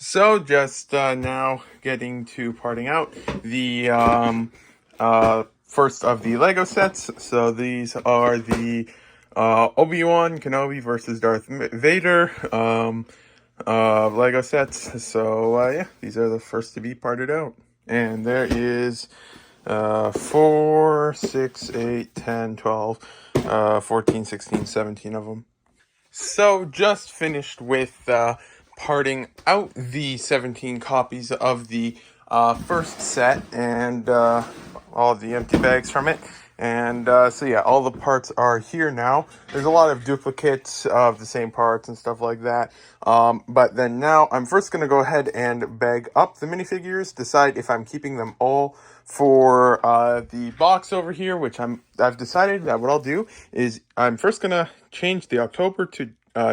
So just now getting to parting out the first of the Lego sets. So these are the Obi-Wan Kenobi versus Darth Vader Lego sets. So yeah, these are the first to be parted out. And there is 4, 6, 8, 10, 12, 14, 16, 17 of them. So, just finished with parting out the 17 copies of the first set and all the empty bags from it. And so, yeah, all the parts are here now. There's a lot of duplicates of the same parts and stuff like that. But then now I'm first going to go ahead and bag up the minifigures, decide if I'm keeping them all for the box over here, which I've decided that what I'll do is I'm first gonna change the October to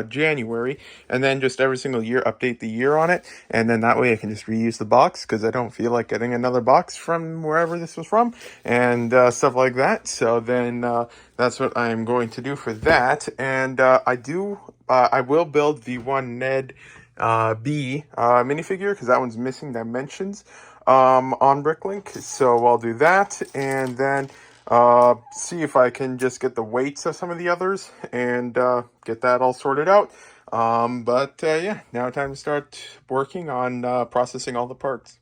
January, and then just every single year update the year on it, and then that way I can just reuse the box because I don't feel like getting another box from wherever this was from and stuff like that. So then that's what I'm going to do for that, and I will build the one Ned B minifigure because that one's missing dimensions on Bricklink. So I'll do that and then see if I can just get the weights of some of the others and get that all sorted out. But yeah, now time to start working on processing all the parts.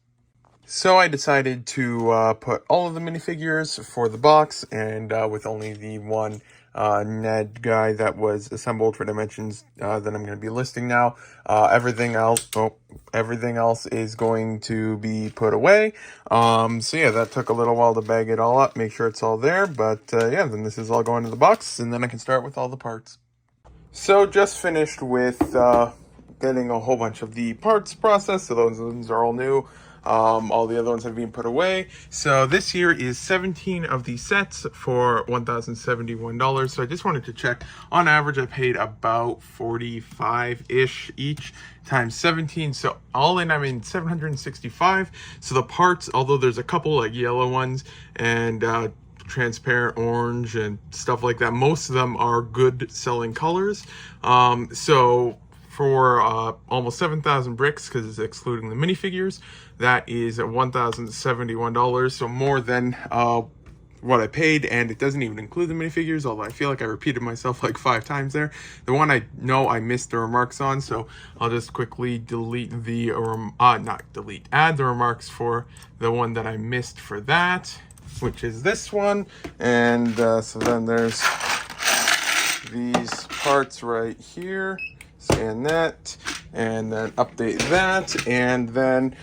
So I decided to put all of the minifigures for the box, and with only the one Ned guy that was assembled for dimensions that I'm going to be listing now. Everything else is going to be put away. So yeah, that took a little while to bag it all up, make sure it's all there. But yeah, then this is all going to the box, and then I can start with all the parts. So just finished with getting a whole bunch of the parts processed. So those ones are all new. All the other ones have been put away. So this here is 17 of these sets for $1,071. So I just wanted to check. On average, I paid about 45-ish each times 17. So all in, I mean, 765. So the parts, although there's a couple like yellow ones and transparent orange and stuff like that, most of them are good selling colors. So for almost 7,000 bricks, because it's excluding the minifigures, that is $1,071. So more than what I paid, and it doesn't even include the minifigures, although I feel like I repeated myself like 5 times there. The one I know I missed the remarks on, so I'll just quickly delete the, add the remarks for the one that I missed for that, which is this one. And so then there's these parts right here. Scan that and then update that, and then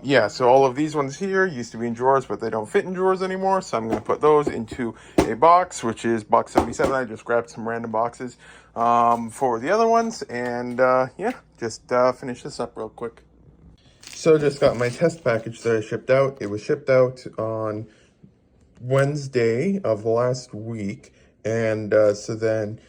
yeah, so all of these ones here used to be in drawers, but they don't fit in drawers anymore, so I'm going to put those into a box, which is box 77. I just grabbed some random boxes for the other ones, and yeah, just finish this up real quick. So just got my test package that I shipped out. It was shipped out on Wednesday of last week, and so then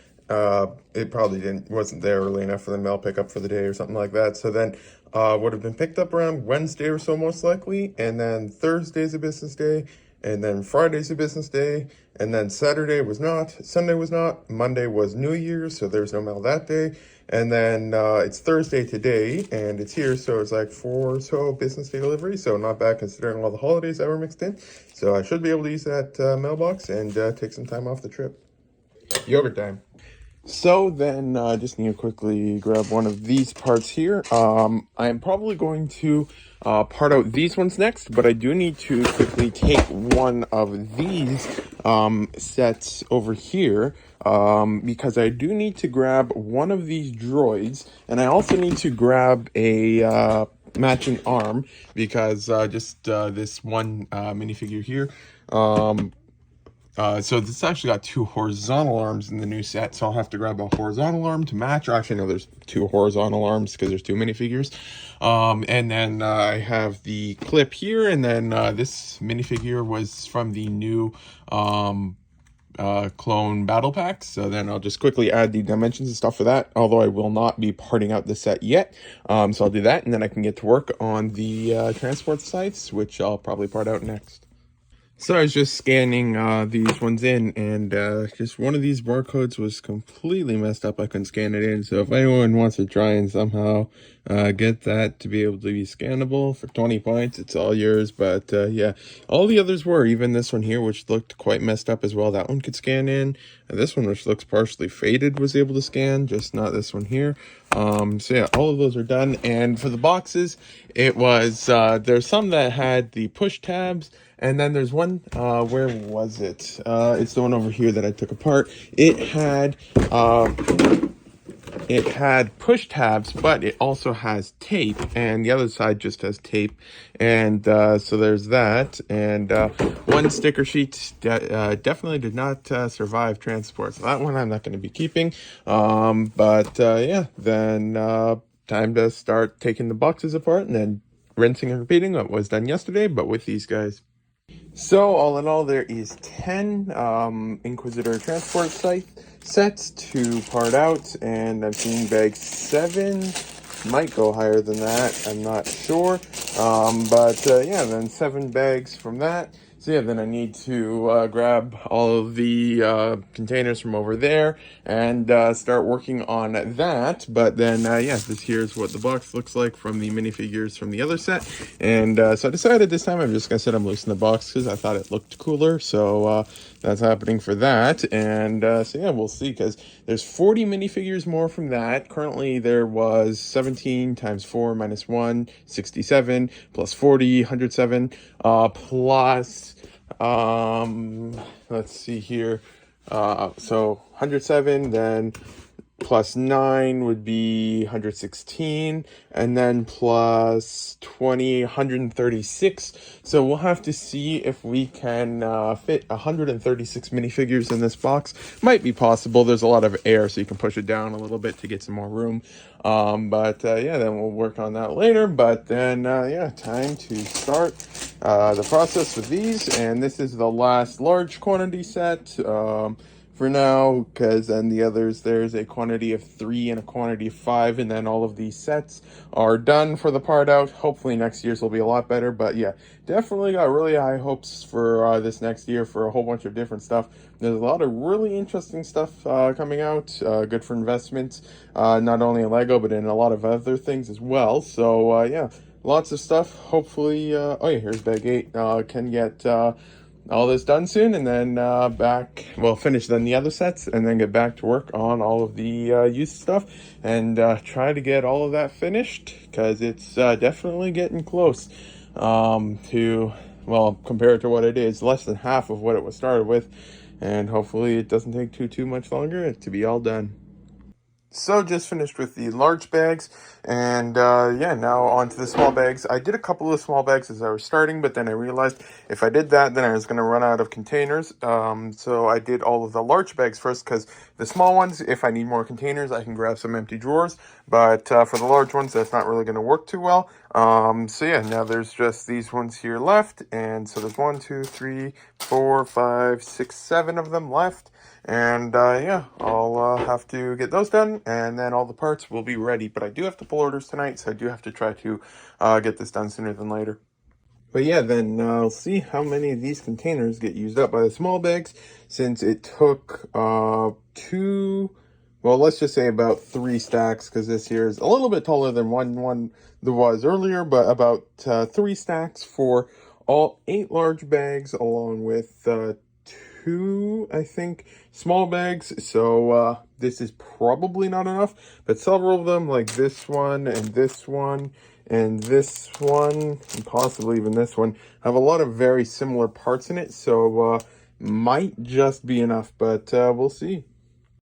it probably wasn't there early enough for the mail pickup for the day or something like that. So then would have been picked up around Wednesday or so, most likely. And then Thursday's a business day. And then Friday's a business day. And then Saturday was not. Sunday was not. Monday was New Year's, so there's no mail that day. And then it's Thursday today, and it's here. So it's like 4 or so business day delivery. So not bad considering all the holidays that were mixed in. So I should be able to use that mailbox and take some time off the trip. Yogurt time. So then just need to quickly grab one of these parts here. I am probably going to part out these ones next, but I do need to quickly take one of these sets over here because I do need to grab one of these droids, and I also need to grab a matching arm because just this one minifigure here. So this actually got 2 horizontal arms in the new set, so I'll have to grab a horizontal arm to match. Actually, no, there's 2 horizontal arms because there's 2 minifigures. And then I have the clip here, and then this minifigure was from the new clone battle pack. So then I'll just quickly add the dimensions and stuff for that, although I will not be parting out the set yet. So I'll do that, and then I can get to work on the transport sites, which I'll probably part out next. So I was just scanning these ones in, and just one of these barcodes was completely messed up. I couldn't scan it in. So if anyone wants to try and somehow get that to be able to be scannable for 20 points, it's all yours. But yeah, all the others were, even this one here, which looked quite messed up as well. That one could scan in. And this one, which looks partially faded, was able to scan, just not this one here. So yeah, all of those are done. And for the boxes, it was, there's some that had the push tabs, and then there's one, where was it? It's the one over here that I took apart. It had push tabs, but it also has tape, and the other side just has tape. And so there's that. And one sticker sheet definitely did not survive transport. So that one I'm not going to be keeping. But yeah, then time to start taking the boxes apart and then rinsing and repeating what was done yesterday, but with these guys. So all in all, there is 10 Inquisitor transport sets to part out, and I'm seeing bag 7 might go higher than that. I'm not sure, but yeah, then 7 bags from that. So yeah, then I need to grab all of the containers from over there and start working on that. But then yeah, this here's what the box looks like from the minifigures from the other set. And so I decided this time I'm just gonna set them loose in the box because I thought it looked cooler. So that's happening for that. And so yeah, we'll see, because there's 40 minifigures more from that. Currently there was 17 times 4 minus 1, 67, plus 40, 107, plus let's see here, so 107, then plus 9 would be 116, and then plus 20, 136. So we'll have to see if we can fit 136 minifigures in this box. Might be possible. There's a lot of air, so you can push it down a little bit to get some more room. But yeah, then we'll work on that later. But then yeah, time to start the process with these. And this is the last large quantity set for now, because then the others, there's a quantity of 3 and a quantity of 5, and then all of these sets are done for the part out. Hopefully next year's will be a lot better. But yeah, definitely got really high hopes for this next year for a whole bunch of different stuff. There's a lot of really interesting stuff coming out, good for investments, not only in Lego but in a lot of other things as well. So yeah, lots of stuff. Hopefully oh yeah, here's bag 8, can get all this done soon, and then finish then the other sets, and then get back to work on all of the youth stuff, and try to get all of that finished, because it's definitely getting close to, well, compared to what it is, less than half of what it was started with, and hopefully it doesn't take too much longer to be all done. So just finished with the large bags, and yeah, now on to the small bags. I did a couple of small bags as I was starting, but then I realized if I did that, then I was going to run out of containers. So I did all of the large bags first, because the small ones, if I need more containers, I can grab some empty drawers. But for the large ones, that's not really going to work too well. So yeah, now there's just these ones here left, and so there's 1, 2, 3, 4, 5, 6, 7 of them left. And yeah, I'll have to get those done, and then all the parts will be ready. But I do have to pull orders tonight, so I do have to try to get this done sooner than later. But yeah, then I'll see how many of these containers get used up by the small bags, since it took 2, well, let's just say about 3 stacks, because this here is a little bit taller than one there was earlier, but about 3 stacks for all 8 large bags, along with 2, I think, small bags. So this is probably not enough, but several of them, like this one and this one and this one, and possibly even this one, have a lot of very similar parts in it, so might just be enough, but we'll see.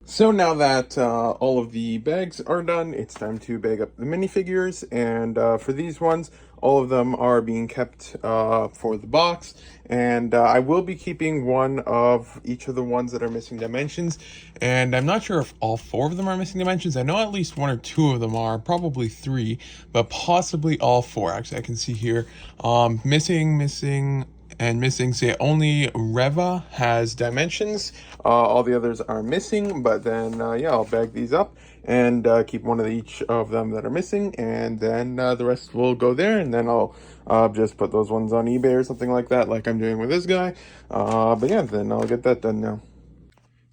So now that all of the bags are done, it's time to bag up the minifigures, and for these ones, all of them are being kept for the box, and I will be keeping one of each of the ones that are missing dimensions, and I'm not sure if all 4 of them are missing dimensions. I know at least 1 or 2 of them are, probably 3, but possibly all 4. Actually, I can see here, missing, and missing. Say only Reva has dimensions. All the others are missing, but then yeah, I'll bag these up and keep one of each of them that are missing, and then the rest will go there, and then I'll just put those ones on eBay or something like that, like I'm doing with this guy. But yeah, then I'll get that done now.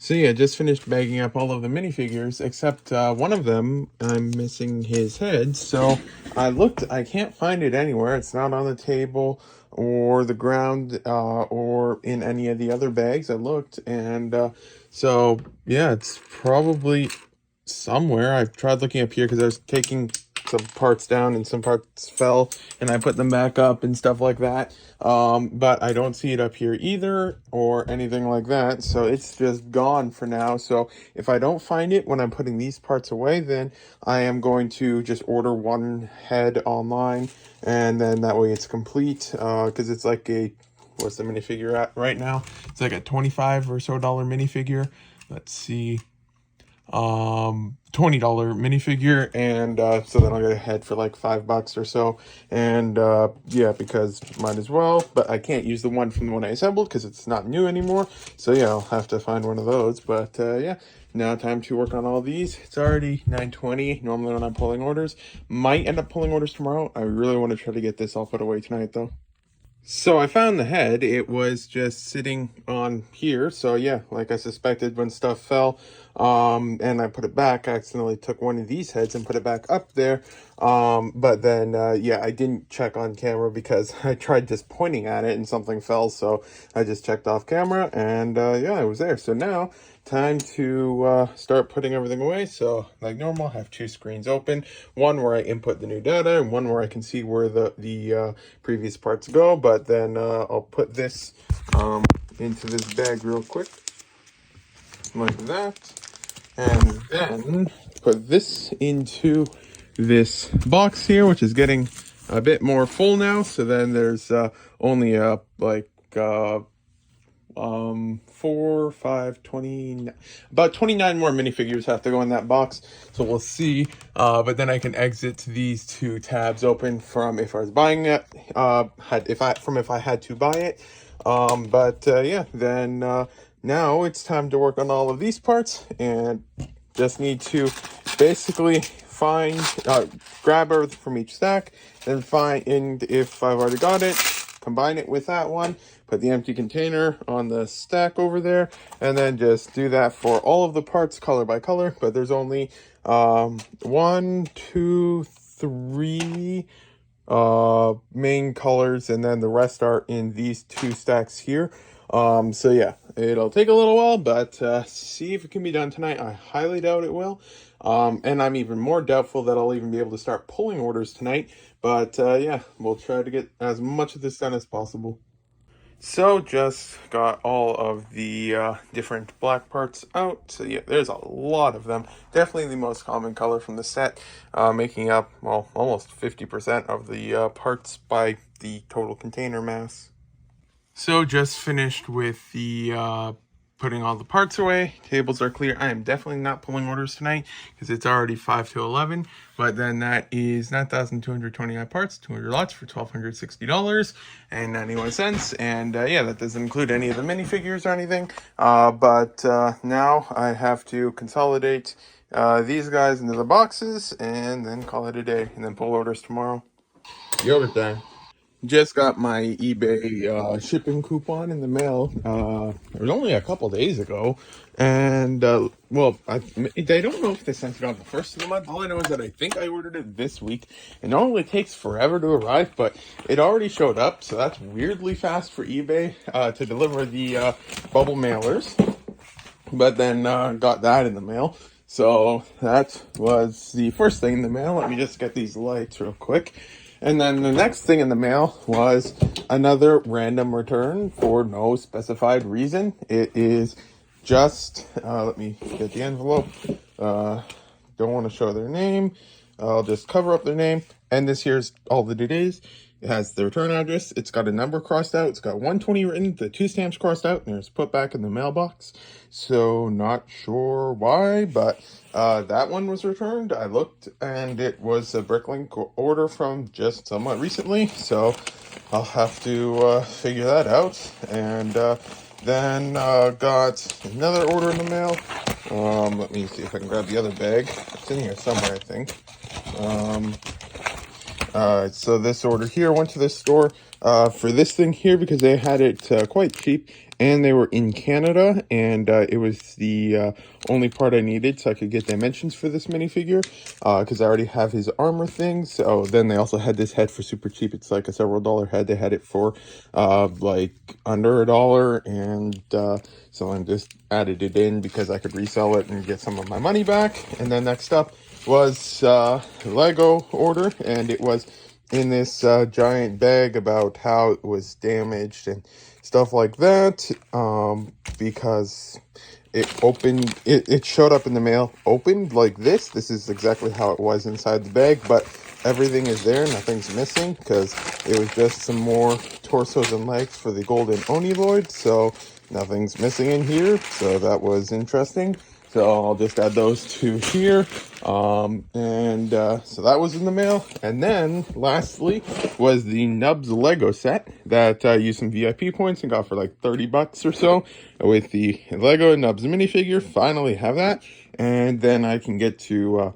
So yeah, just finished bagging up all of the minifigures, except one of them, I'm missing his head. So I looked, I can't find it anywhere. It's not on the table or the ground or in any of the other bags. I looked, and so yeah, it's probably somewhere. I've tried looking up here because I was taking some parts down and some parts fell, and I put them back up and stuff like that. But I don't see it up here either or anything like that, so it's just gone for now. So if I don't find it when I'm putting these parts away, then I am going to just order one head online, and then that way it's complete, because it's like a, what's the minifigure at right now? It's like a $25 or so minifigure. Let's see, $20 minifigure, and so then I'll get a head for like $5 or so, and yeah, because might as well. But I can't use the one from the one I assembled because it's not new anymore, so yeah, I'll have to find one of those. But yeah, now time to work on all these. It's already 9:20 normally when I'm pulling orders. Might end up pulling orders tomorrow. I really want to try to get this all put away tonight though. So I found the head. It was just sitting on here. So yeah, like I suspected, when stuff fell, and I put it back, I accidentally took one of these heads and put it back up there. But then, yeah, I didn't check on camera because I tried just pointing at it and something fell. So I just checked off camera, and yeah, it was there. So now time to start putting everything away. So like normal, I have two screens open, one where I input the new data and one where I can see where the previous parts go. But then I'll put this into this bag real quick like that, and then put this into this box here, which is getting a bit more full now. So then there's only like 4, 5, 20, about 29 more minifigures have to go in that box, so we'll see. But then I can exit these two tabs open from if I was buying it, if I had to buy it. But yeah, then now it's time to work on all of these parts, and just need to basically find, grab everything from each stack, then find, and if I've already got it, combine it with that one, put the empty container on the stack over there, and then just do that for all of the parts color by color. But there's only 1, 2, 3 main colors, and then the rest are in these two stacks here. So yeah, it'll take a little while, but see if it can be done tonight. I highly doubt it will. And I'm even more doubtful that I'll even be able to start pulling orders tonight. But yeah, we'll try to get as much of this done as possible. So just got all of the different black parts out. So yeah, there's a lot of them. Definitely the most common color from the set, making up, well, almost 50% of the parts by the total container mass. So just finished with the putting all the parts away. Tables are clear. I am definitely not pulling orders tonight because it's already 5 to 11. But then that is 9,229 parts, 200 lots for $1,260.91. And yeah, that doesn't include any of the minifigures or anything. But now I have to consolidate these guys into the boxes and then call it a day, and then pull orders tomorrow. Yogurt time. Just got my eBay shipping coupon in the mail. It was only a couple days ago, and well, I don't know if they sent it on the first of the month. All I know is that I think I ordered it this week. It normally takes forever to arrive, but it already showed up, so that's weirdly fast for eBay to deliver the bubble mailers. But then got that in the mail. So that was the first thing in the mail. Let me just get these lights real quick. And then the next thing in the mail was another random return for no specified reason. It is just, let me get the envelope. Don't want to show their name. I'll just cover up their name. And this here's all that it is. It has the return address. It's got a number crossed out. It's got 120 written, the 2 stamps crossed out, and it's put back in the mailbox. So not sure why, but that one was returned. I looked, and it was a Bricklink order from just somewhat recently. So I'll have to figure that out. And then got another order in the mail. Let me see if I can grab the other bag. It's in here somewhere, I think. So this order here, went to this store for this thing here because they had it quite cheap, and they were in Canada, and it was the only part I needed so I could get dimensions for this minifigure, because I already have his armor thing. So then they also had this head for super cheap. It's like a several dollar head. They had it for like under $1, and so I just added it in because I could resell it and get some of my money back. And then next up was Lego order, and it was in this giant bag about how it was damaged and stuff like that, because it showed up in the mail opened like this is exactly how it was inside the bag, but everything is there, nothing's missing, because it was just some more torsos and legs for the golden Oniloid, so nothing's missing in here, so that was interesting. So I'll just add those two here. So that was in the mail. And then lastly was the Nubs Lego set that I used some VIP points and got for like $30 or so with the Lego Nubs minifigure. Finally have that. And then I can get to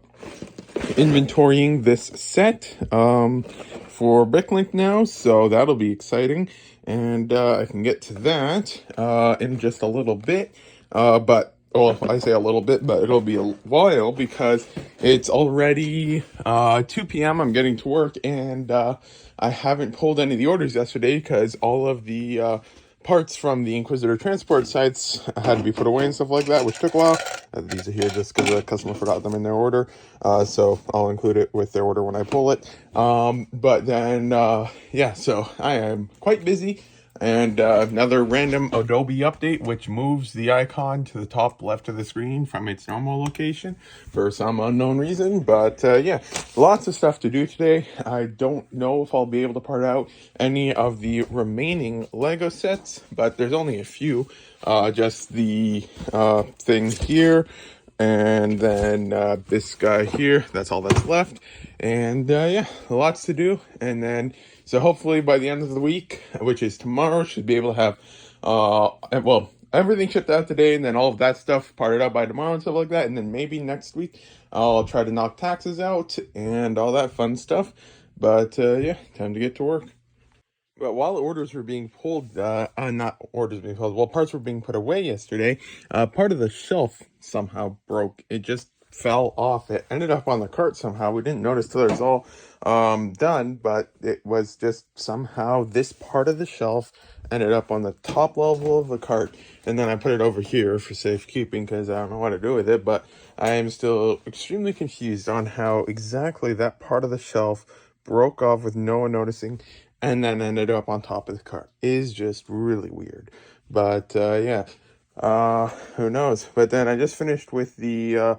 inventorying this set for Bricklink now. So that'll be exciting. And I can get to that in just a little bit. Well, I say a little bit, but it'll be a while because it's already 2 p.m. I'm getting to work, and I haven't pulled any of the orders yesterday because all of the parts from the Inquisitor transport sites had to be put away and stuff like that, which took a while. These are here just because the customer forgot them in their order, so I'll include it with their order when I pull it. But then, yeah, so I am quite busy. And another random Adobe update, which moves the icon to the top left of the screen from its normal location for some unknown reason. But yeah, lots of stuff to do today. I don't know if I'll be able to part out any of the remaining Lego sets, but there's only a few. Just the thing here, and then this guy here, that's all that's left. And yeah, lots to do. And then so hopefully by the end of the week, which is tomorrow, should be able to have well, everything shipped out today, and then all of that stuff parted out by tomorrow and stuff like that. And then maybe next week I'll try to knock taxes out and all that fun stuff. But yeah, time to get to work. But while orders were being pulled, not orders being pulled, while parts were being put away yesterday, part of the shelf somehow broke. It just fell off. It ended up on the cart somehow. We didn't notice till it was all done, but it was just somehow this part of the shelf ended up on the top level of the cart. And then I put it over here for safekeeping because I don't know what to do with it, but I am still extremely confused on how exactly that part of the shelf broke off with no one noticing and then ended up on top of the cart. Is just really weird. But yeah, who knows? But then I just finished with the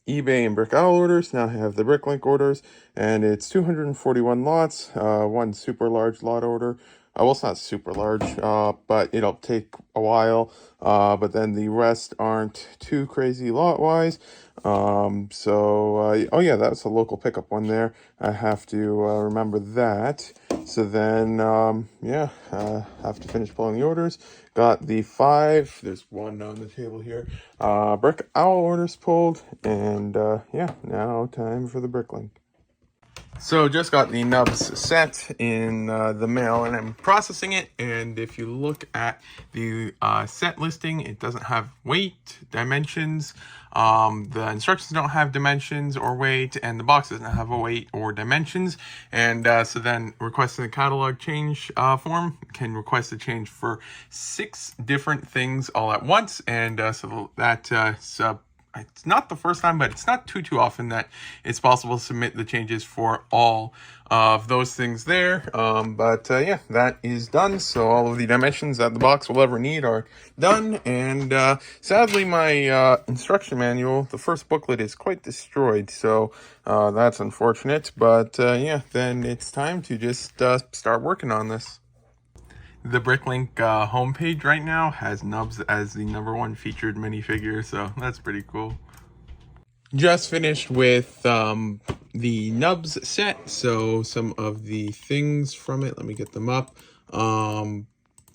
eBay and Brick Owl orders. Now I have the Bricklink orders, and it's 241 lots, one super large lot order. Well, it's not super large, but it'll take a while. But then the rest aren't too crazy lot-wise. Oh yeah, that's a local pickup one there. I have to remember that. So then, yeah, have to finish pulling the orders. Got the 5, there's one on the table here, Brick Owl orders pulled, and yeah, now time for the Bricklink. So just got the Nubs set in the mail, and I'm processing it. And if you look at the set listing, it doesn't have weight, dimensions. The instructions don't have dimensions or weight, and the box doesn't have a weight or dimensions. And so then requesting the catalog change form can request a change for 6 different things all at once. And so that it's not the first time, but it's not too often that it's possible to submit the changes for all of those things there. Yeah, that is done. So all of the dimensions that the box will ever need are done. And sadly, my instruction manual, the first booklet, is quite destroyed. So that's unfortunate. But yeah, then it's time to just start working on this. The Bricklink homepage right now has Nubs as the #1 featured minifigure, so that's pretty cool. just finished with the nubs set. So some of the things from it, let me get them up.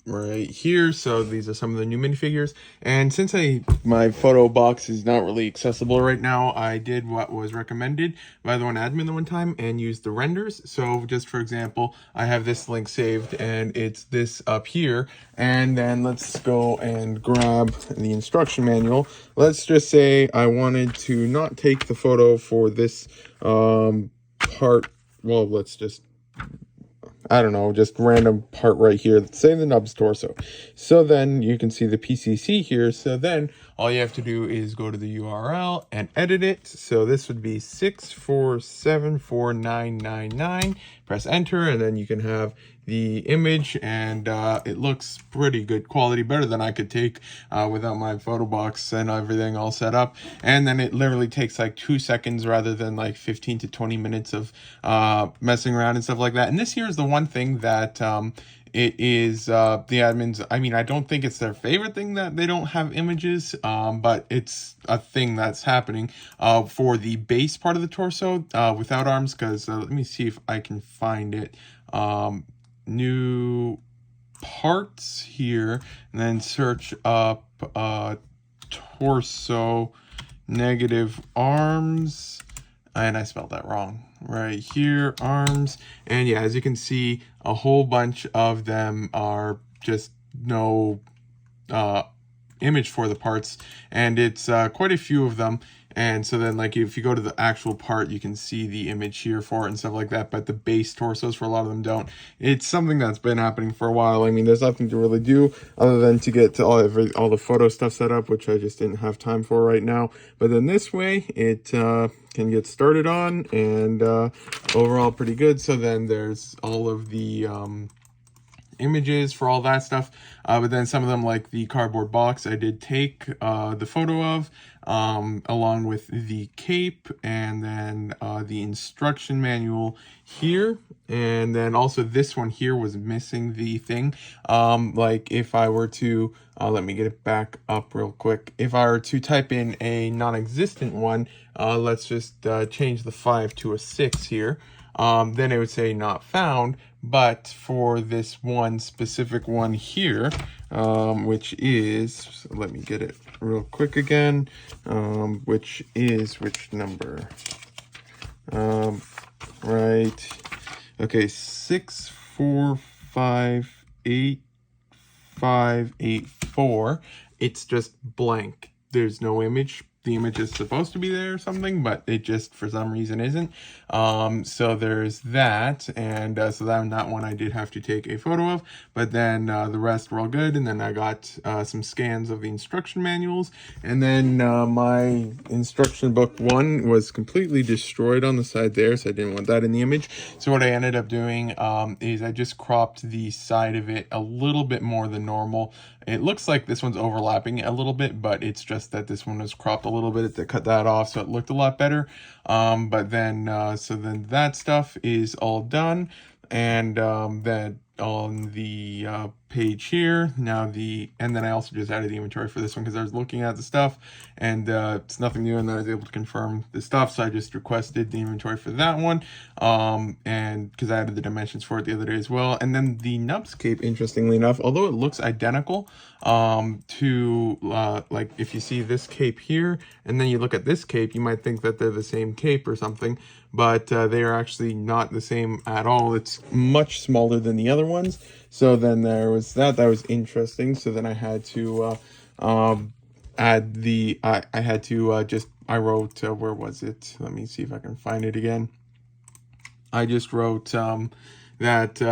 Right here. So these are some of the new minifigures. And since my photo box is not really accessible right now, I did what was recommended by the one admin the one time and used the renders. So just for example, I have this link saved and it's this up here. And then let's go and grab the instruction manual. Let's just say I wanted to not take the photo for this part. Well, let's just, I don't know, just random part right here. Let's say the nubs torso. So then you can see the PCC here. So then all you have to do is go to the URL and edit it. So this would be 6474999. Press enter, and then you can have the image, and it looks pretty good quality, better than I could take without my photo box and everything all set up. And then it literally takes like 2 seconds rather than like 15 to 20 minutes of messing around and stuff like that. And this here is the one thing that it is the admins, I mean, I don't think it's their favorite thing that they don't have images, but it's a thing that's happening for the base part of the torso without arms, because let me see if I can find it. New parts here, and then search up torso negative arms, and I spelled that wrong right here, arms. And yeah, as you can see, a whole bunch of them are just no image for the parts, and it's quite a few of them. And so then, like, if you go to the actual part, you can see the image here for it and stuff like that, but the base torsos for a lot of them don't. It's something that's been happening for a while. I mean, there's nothing to really do other than to get to all the photo stuff set up, which I just didn't have time for right now. But then this way, it can get started on, and overall pretty good. So then there's all of the images for all that stuff, but then some of them, like the cardboard box, I did take the photo of, along with the cape, and then the instruction manual here, and then also this one here was missing the thing. Like if I were to let me get it back up real quick. If I were to type in a non-existent one, let's just change the 5 to a 6 here, then it would say not found. But for this one specific one here, which is, let me get it real quick again, which is, which number? Right. Okay, 6458584. It's just blank. There's no image. The image is supposed to be there or something, but it just for some reason isn't. So there's that, and so that one I did have to take a photo of, but then the rest were all good. And then I got some scans of the instruction manuals, and then my instruction book 1 was completely destroyed on the side there, so I didn't want that in the image. So what I ended up doing is I just cropped the side of it a little bit more than normal. It looks like this one's overlapping a little bit, but it's just that this one was cropped a little bit to cut that off, so it looked a lot better. But then, so then that stuff is all done, and then on the page here now, and then I also just added the inventory for this one because I was looking at the stuff, and it's nothing new, and then I was able to confirm the stuff, so I just requested the inventory for that one, and because I added the dimensions for it the other day as well. And then the nubs cape, interestingly enough, although it looks identical to like if you see this cape here and then you look at this cape, you might think that they're the same cape or something, but they are actually not the same at all. It's much smaller than the other ones. So then there was that was interesting. So then I had to add the I had to just I wrote where was it, let me see if I can find it again. I just wrote that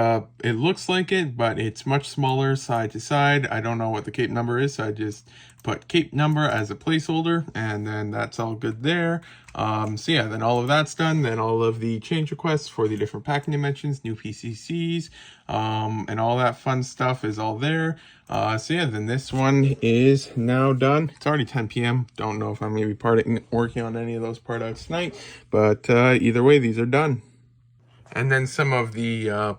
it looks like it, but it's much smaller side to side. I don't know what the cape number is, so I just put cape number as a placeholder, and then that's all good there. So yeah, then all of that's done. Then all of the change requests for the different packing dimensions, new PCCs, and all that fun stuff is all there. So yeah, then this one is now done. It's already 10 p.m. Don't know if I'm going to be working on any of those products tonight, but either way, these are done. And then some of the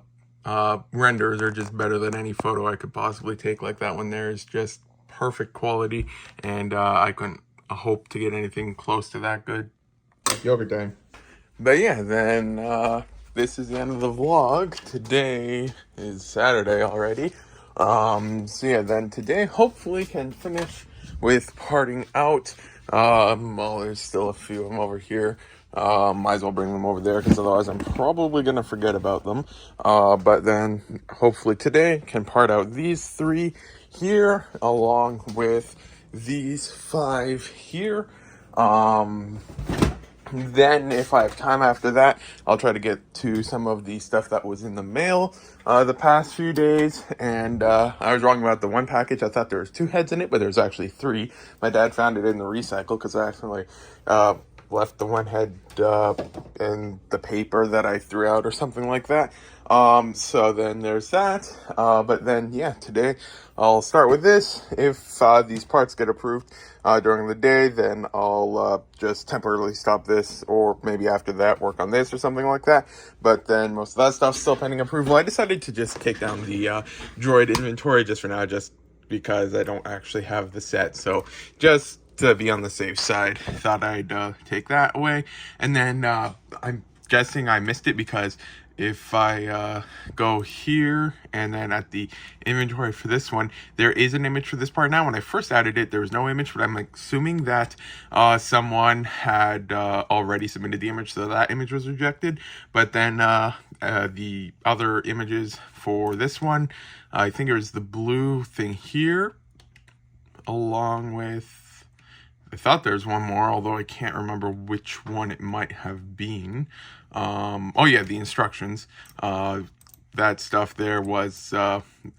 renders are just better than any photo I could possibly take. Like that one there is just perfect quality, and I couldn't hope to get anything close to that good. Yogurt time. But yeah, then this is the end of the vlog. Today is Saturday already. So yeah, then today hopefully can finish with parting out. Well, there's still a few of them over here. Might as well bring them over there because otherwise I'm probably gonna forget about them. But then hopefully today can part out these 3 here along with these 5 here. Then if I have time after that, I'll try to get to some of the stuff that was in the mail the past few days. And I was wrong about the one package. I thought there was 2 heads in it, but there's actually 3. My dad found it in the recycle because I accidentally left the one head in the paper that I threw out or something like that. So then there's that. But then, yeah, today I'll start with this. If these parts get approved during the day, then I'll just temporarily stop this, or maybe after that work on this or something like that. But then most of that stuff's still pending approval. I decided to just take down the droid inventory just for now, just because I don't actually have the set. So just to be on the safe side, thought I'd take that away. And then I'm guessing I missed it because if I go here and then at the inventory for this one, there is an image for this part. Now, when I first added it, there was no image, but I'm assuming that someone had already submitted the image, so that image was rejected. But then the other images for this one, I think it was the blue thing here, along with, I thought there's one more, although I can't remember which one it might have been. Oh yeah, the instructions. That stuff there was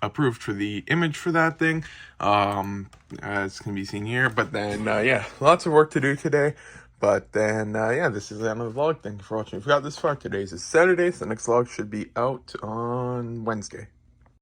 approved for the image for that thing, as can be seen here. But then, yeah, lots of work to do today. But then, yeah, this is the end of the vlog. Thank you for watching. If you got this far, today's is Saturday, so the next vlog should be out on Wednesday.